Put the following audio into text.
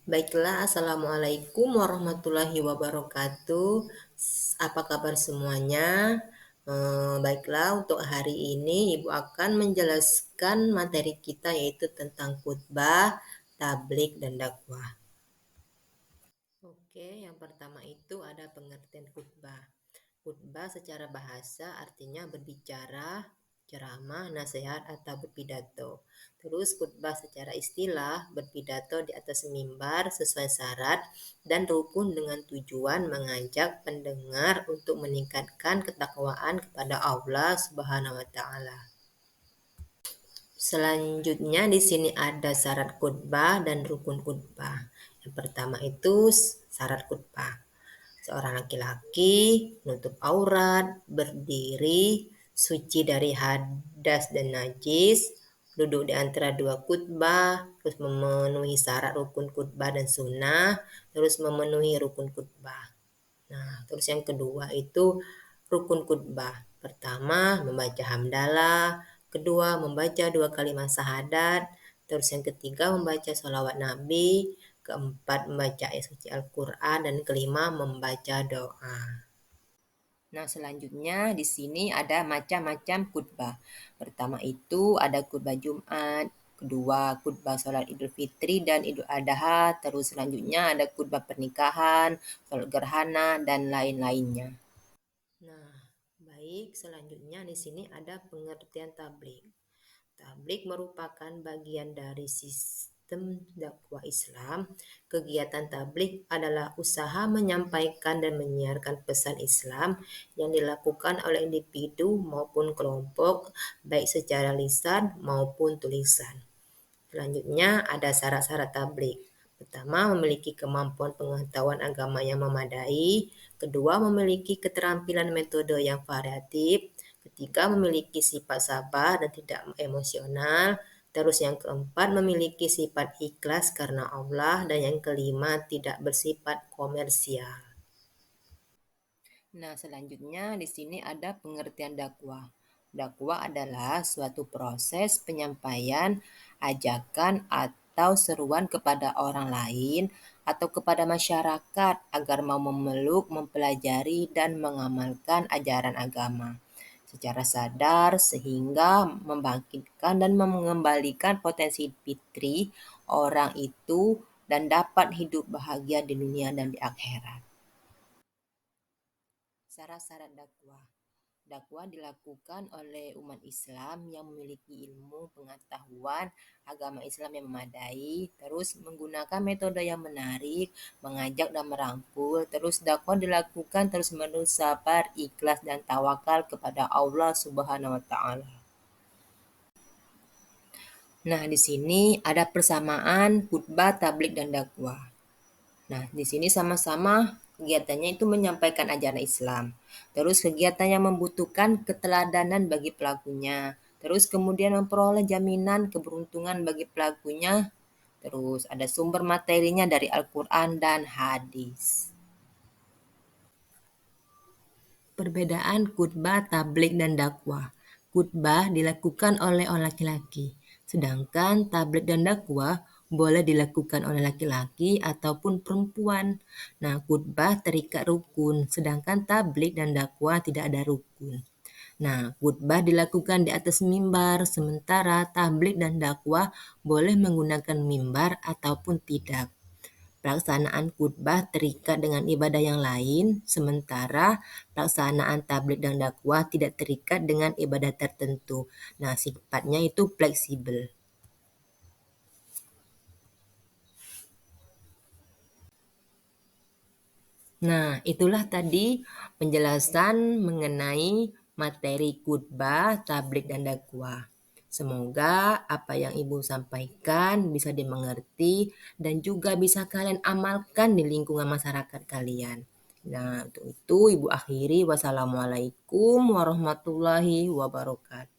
Baiklah, Assalamualaikum warahmatullahi wabarakatuh. Apa kabar semuanya? Baiklah, untuk hari ini Ibu akan menjelaskan materi kita yaitu tentang khutbah, tablik, dan dakwah. Oke, yang pertama itu ada pengertian khutbah. Khutbah secara bahasa artinya berbicara, ceramah, nasihat, atau berpidato. Terus khutbah secara istilah berpidato di atas mimbar sesuai syarat dan rukun dengan tujuan mengajak pendengar untuk meningkatkan ketakwaan kepada Allah Subhanahu wa taala. Selanjutnya di sini ada syarat khutbah dan rukun khutbah. Yang pertama itu syarat khutbah. Seorang laki-laki menutup aurat, berdiri, suci dari hadas dan najis, duduk di antara dua khutbah, terus memenuhi syarat rukun khutbah dan sunnah, terus memenuhi rukun khutbah. Nah, terus yang kedua itu rukun khutbah. Pertama, membaca hamdalah. Kedua, membaca dua kalimat syahadat. Terus yang ketiga, membaca sholawat Nabi. Keempat, membaca ayat suci Al-Quran. Dan kelima, membaca doa. Nah, selanjutnya di sini ada macam-macam khutbah. Pertama itu ada khutbah Jumat, kedua khutbah sholat Idul Fitri dan Idul Adha, terus selanjutnya ada khutbah pernikahan, sholat gerhana, dan lain-lainnya. Nah, baik, selanjutnya di sini ada pengertian tablik. Tablik merupakan bagian dari sistem dakwah Islam. Kegiatan tablik adalah usaha menyampaikan dan menyiarkan pesan Islam yang dilakukan oleh individu maupun kelompok, baik secara lisan maupun tulisan. Selanjutnya ada syarat-syarat tablik. Pertama, memiliki kemampuan pengetahuan agama yang memadai. Kedua, memiliki keterampilan metode yang variatif. Ketiga, memiliki sifat sabar dan tidak emosional. Terus yang keempat, memiliki sifat ikhlas karena Allah. Dan yang kelima, tidak bersifat komersial. Nah, selanjutnya di sini ada pengertian dakwah. Dakwah adalah suatu proses penyampaian, ajakan, atau seruan kepada orang lain atau kepada masyarakat agar mau memeluk, mempelajari, dan mengamalkan ajaran agama secara sadar sehingga membangkitkan dan mengembalikan potensi fitri orang itu dan dapat hidup bahagia di dunia dan di akhirat. Syarat-syarat dakwah. Dakwah dilakukan oleh umat Islam yang memiliki ilmu pengetahuan agama Islam yang memadai, terus menggunakan metode yang menarik, mengajak dan merangkul, terus dakwah dilakukan terus-menerus sabar, ikhlas dan tawakal kepada Allah Subhanahu wa taala. Nah, di sini ada persamaan khutbah, tablik dan dakwah. Nah, di sini sama-sama kegiatannya itu menyampaikan ajaran Islam. Terus kegiatan yang membutuhkan keteladanan bagi pelakunya. Terus kemudian memperoleh jaminan keberuntungan bagi pelakunya. Terus ada sumber materinya dari Al-Quran dan hadis. Perbedaan khutbah, tablik, dan dakwah. Khutbah dilakukan oleh laki-laki, sedangkan tablik dan dakwah boleh dilakukan oleh laki-laki ataupun perempuan. Nah, khutbah terikat rukun, sedangkan tablik dan dakwah tidak ada rukun. Nah, khutbah dilakukan di atas mimbar, sementara tablik dan dakwah boleh menggunakan mimbar ataupun tidak. Pelaksanaan khutbah terikat dengan ibadah yang lain, sementara pelaksanaan tabligh dan dakwah tidak terikat dengan ibadah tertentu. Nah, sifatnya itu fleksibel. Nah, itulah tadi penjelasan mengenai materi khutbah, tabligh dan dakwah. Semoga apa yang Ibu sampaikan bisa dimengerti dan juga bisa kalian amalkan di lingkungan masyarakat kalian. Nah, untuk itu Ibu akhiri. Wassalamualaikum warahmatullahi wabarakatuh.